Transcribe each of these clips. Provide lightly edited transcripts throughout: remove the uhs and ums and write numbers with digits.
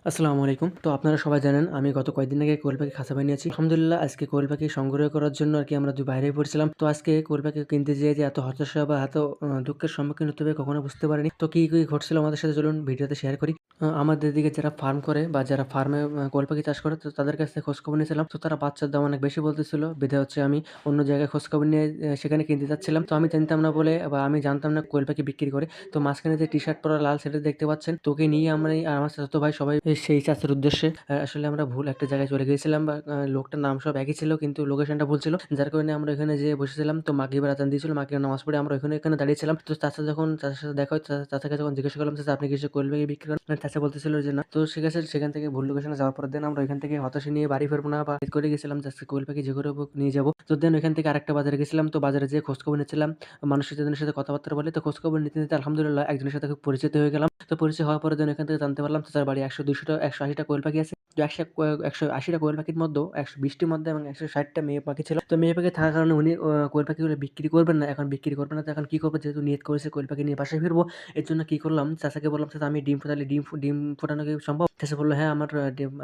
আসসালামু আলাইকুম। তো আপনারা সবাই জানেন আমি গত কয়েকদিন আগে কোয়েল পাখি খাঁচা বানিয়েছি। আলহামদুলিল্লাহ আজকে কোয়েল পাখি সংগ্রহ করার জন্য আরকি আমরা বাইরে পড়ছিলাম। তো আজকে কোয়েল পাখি কিনতে যেয়ে যে এত হতাশা বা এত দুঃখের সম্মুখীন হতে হবে কখনো বুঝতে পারিনি। তো কি ঘটছিল আমাদের সাথে চলুন ভিডিওতে শেয়ার করি। আমাদের দিকে যারা ফার্ম করে বা যারা ফার্মে কোয়েল পাখি চাষ করে তো তাদের কাছ থেকে খোঁজখবর নিয়েছিলাম। তো তারা বাচ্চার দাম অনেক বেশি বলতেছিল। বিধায় হচ্ছে আমি অন্য জায়গায় খোঁজখবর নিয়ে সেখানে কিনতে যাচ্ছিলাম। তো আমি জানতাম না বলে বা আমি জানতাম না কোয়েল পাখি বিক্রি করে। তো মাঝখানে যে টি-শার্ট পরা লাল ছেলেটা দেখতে পাচ্ছেন, তোকে নিয়ে আমি আর আমার চাচাতো ভাই সবাই সেই চাচার উদ্দেশ্যে আসলে আমরা ভুল একটা জায়গায় চলে গিয়েছিলাম বা লোকটার নাম সব একই ছিল কিন্তু লোকেশনটা ভুল ছিল। যার কারণে আমরা ওখানে যেয়ে বসেছিলাম। তো মাগরিবের আজান দিয়েছিল। মাগরিবের নামাজ পড়ে আমরা এখানে দাঁড়িয়েছিলাম। তো চাচার সাথে দেখা হয়, চাচাকে যখন জিজ্ঞাসা করলাম, "চাচা আপনি কিসে কোয়েল পাখি বিক্রি করেন?" চাচা বলতেছিল যে, "না।" তো ঠিক আছে সেখান থেকে ভুল লোকেশনে যাওয়ার পর আমরা ওইখান থেকে হতাশা নিয়ে বাড়ি ফিরবো না বা ঠিক করে গেছিলাম যে আজকে কোয়েল পাখি যে করে হোক নিয়ে যাবো। তো ওইখান থেকে আরেকটা বাজারে গেছিলাম। তো বাজারে যেয়ে খোঁজখবর নিচ্ছিলাম। মানুষজনের সাথে কথাবার্তা বলে তো খোঁজখবর নিতে আলহামদুলিল্লাহ একজনের সাথে খুব পরিচিত হয়ে গেলাম। তো পরিচয় হওয়ার পরে এখান থেকে জানতে পারলাম চাচার বাড়ি ১০০-২০০ টা ১৮০ টা কোয়েল পাখি আছে। তো ১৮০ টা কোয়েল পাখির মধ্যেও ১২০ টির মধ্যে এবং ১৬০ টা মেয়ে পাখি ছিল। তো মেয়ে পাখি থাকার কারণে উনি কোয়েল পাখিগুলো বিক্রি করবেন না। এখন বিক্রি করবেন না তো এখন কি করব? যেহেতু নিয়ত করেছে কোয়েল পাখি নিয়ে বাসায় ফিরবো। এর জন্য কি করলাম? চাচাকে বললাম, "চাচা আমি ডিম ফোটালে ডিম ফোটানো কি সম্ভব?" চাচা বলল, "হ্যাঁ,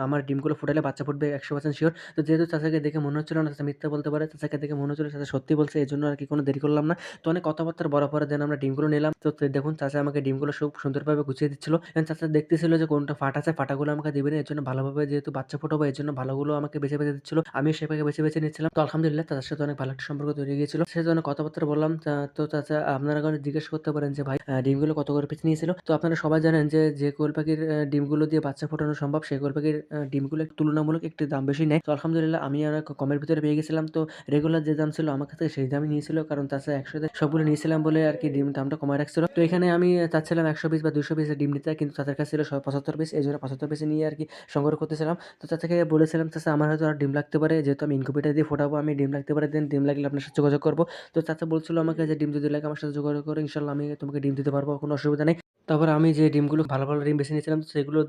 আমার ডিমগুলো ফুটালে বাচ্চা ফুটবে ১০০% সিওর।" তো যেহেতু চাচাকে দেখে মনে হচ্ছিল না চাচা মিথ্যা বলতে পারে, চাচাকে দেখে মনে হচ্ছিল চাচা সত্যি বলছে। এজন্য আরকি কোনো দেরি করলাম না। তো অনেক কথাবার্তা বলার পরে আমরা ডিমগুলো নিলাম। তো দেখুন চাচা আমাকে ডিমগুলো খুব সুন্দরভাবে গুছিয়ে দিচ্ছিল। চাচা দেখতেছিল যে কোনটা ফাটা আছে, ফাটাগুলো আমাকে দিবে না। এর জন্য ভালোভাবে যেহেতু বাচ্চা ফোটাবো এর জন্য ভালোগুলো আমাকে বেছে দিচ্ছিল। আমিও সেভাবে বেছে নিচ্ছিলাম। তো আলহামদুলিল্লাহ চাচার সাথে অনেক ভালো একটা সম্পর্ক তৈরি হয়ে গিয়েছিল। সে জন্য কথাবার্তা বললাম। তো চাচা আপনারা এখন জিজ্ঞেস করতে পারেন যে ভাই ডিমগুলো কত করে পিস নিয়েছিল? তো আপনারা সবাই জানেন যে কোয়েল পাখির ডিমগুলো দিয়ে বাচ্চা ফোটানো সম্ভব। সেই কোয়েল পাখির ডিমগুলো তুলনামূলক একটু দাম বেশি নেয়। তো আলহামদুলিল্লাহ আমি অনেক কমের ভিতরে পেয়ে গেছিলাম। তো রেগুলার যে দাম ছিল আমার কাছে সেই দামই নিয়েছিল। কারণ চাচা একসাথে সবগুলো নিয়েছিলাম বলে আরকি ডিম দামটা কমায় রাখছিল। তো এখানে আমি চাচ্ছিলাম ১০০ পিস বা ২০০ পিসের ডিম নিতে কিন্তু চাচার কাছে ছিল ৭৫ পিস। এজন্য ৭৫ পিস নিয়ে আরকি সংগ্রহ করতেছিলাম। তো চাচাকে বলেছিলাম, "চাচা আমার হয়তো আর ডিম লাগতে পারে। যেহেতু আমি ইনকিউবেটর দিয়ে ফোটাবো আমি ডিম লাগতে পারে দেন ডিম লাগলে আপনার সাথে যোগাযোগ করব।" তো চাচা বলছিল আমাকে যে, "ডিম যদি লাগে আমার সাথে যোগাযোগ করো। ইনশাআল্লাহ আমি তোমাকে ডিম দিতে পারবো। কোনো অসুবিধা নেই।" তারপরে আমি যে ডিমগুলো ভালো ডিম বেছে নিয়েছিলাম সেগুলো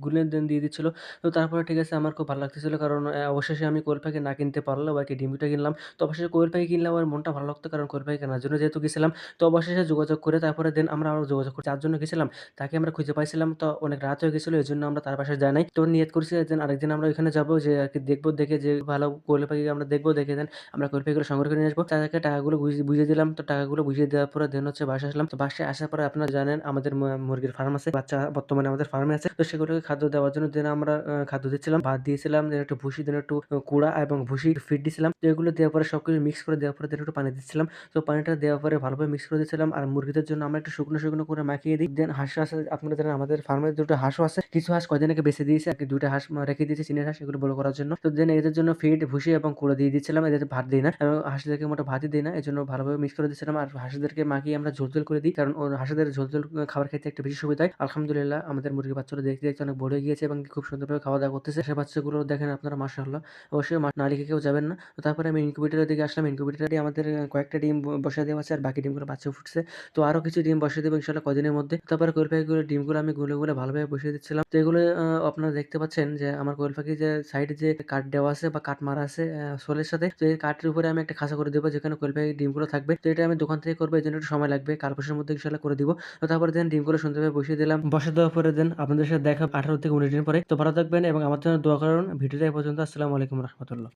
গুলে দিয়ে দিচ্ছিল। তো তারপরে ঠিক আছে আমার খুব ভালো লাগতেছিল কারণ অবশেষে আমি কোয়েল পাখি না কিনতে পারলেও আরকি ডিম ২ টা কিনলাম। তো অবশেষে কোয়েল পাখি কিনলাম আর মনটা ভালো লাগতো কারণ কোয়েল পাখি কেনার জন্য যেহেতু গেছিলাম। তো অবশেষে যোগাযোগ করে তারপরে আমরা আরো যোগাযোগ করি। যার জন্য গেছিলাম তাকে আমরা খুঁজে পাইছিলাম। তো অনেক রাত হয়ে গেছিল। এজন্য আমরা তার বাসায় যাই নাই। তো নিয়ত করছি যে আরেকদিন আমরা ওইখানে যাবো যে আরকি দেখবো দেখে যে ভালো কোয়েল পাখি আমরা দেখবো দেখে আমরা কোয়েল পাখিগুলো সংগ্রহ করে নিয়ে আসবো। তাদেরকে টাকাগুলো বুঝিয়ে দিলাম। তো টাকাগুলো বুঝিয়ে দেওয়ার পরে হচ্ছে বাসায় আসলাম। তো বাসায় আসার পরে আপনারা জানেন আমাদের মুরগির ফার্ম আছে। বাচ্চা বর্তমানে আমাদের ফার্মে আছে। তো সেগুলোকে খাদ্য দেওয়ার জন্য আমরা খাদ্য দিচ্ছিলাম। ভাত দিয়েছিলাম, একটু ভুসি, একটু কুড়া এবং ভুসি ফিড দিছিলাম। তো এগুলো দেওয়ার পরে সবকিছু মিক্স করে দেওয়ার পরে একটু পানি দিচ্ছিলাম। তো পানিটা দেওয়ার পরে ভালোভাবে মিক্স করে দিয়েছিলাম। আর মুরগিদের জন্য আমরা একটু শুকনো করে মাখিয়ে দিই। হাঁস আছে আপনারা জানেন আমাদের ফার্মে ২ টা হাঁসও আছে। কিছু হাঁস কয়দিন আগে বেঁচে দিয়েছি আরকি ২ টা হাঁস রেখে দিয়েছি চীনের হাঁস এগুলো বড় করার জন্য। তো এদের জন্য ফিড, ভুসি এবং কুড়া দিয়ে দিচ্ছিলাম। এদের ভাত দেই না। এবং হাঁসদেরকে মোটে ভাতই দেই না। এজন্য ভালোভাবে মিক্স করে দিচ্ছিলাম। আর হাঁসদেরকে মাখিয়ে আমরা ঝোল করে দিই। কারণ হাঁসেদের ঝোল খাবার খেতে একটু বেশি সুবিধা হয়। আলহামদুলিল্লাহ আমাদের মুরগির বাচ্চাগুলো দেখতে অনেক বড় হয়ে গিয়েছে এবং খুব সুন্দরভাবে খাওয়া-দাওয়া করতেছে। সে বাচ্চাগুলো দেখেন আপনারা মাশাআল্লাহ। অবশ্যই না রেখে কেউ যাবেন না। তো তারপরে আমি ইনকিউবেটরের দিকে আসলাম। ইনকিউবেটরে আমাদের কয়েকটা ডিম বসায় দেওয়া আছে আর বাকি ডিমগুলো বাচ্চা ফুটছে। তো আরো কিছু ডিম বসিয়ে দেব ইনশাআল্লাহ কদিনের মধ্যে। তারপরে কোয়েল পাখিগুলো ডিমগুলো আমি গুলে ভালোভাবে বসিয়ে দিচ্ছিলাম। তো এগুলো আপনারা দেখতে পাচ্ছেন যে আমার কোয়েল পাখির যে সাইডে যে কাঠ দেওয়া আছে বা কাঠ মারা আছে শোলের সাথে। তো এই কাঠের উপরে আমি একটা খাঁচা করে দেব যেখানে কোয়েল পাখির ডিমগুলো থাকবে। তো এটা আমি দোকান থেকে করব এজন্য একটু সময় লাগবে। কাল পরশুর মধ্যে ইনশাআল্লাহ করে দিব। তো তারপরে ডিমগুলো সুন্দরভাবে বসিয়ে দিলাম। বসিয়ে দেওয়ার পরে আপনাদের সাথে দেখা ১৮ থেকে ১৯ দিন পরে। তো ভালো থাকবেন এবং আমার জন্য দোয়া করুন। ভিডিওটা এই পর্যন্ত। আসসালামু আলাইকুম রাহমাতুল্লাহ।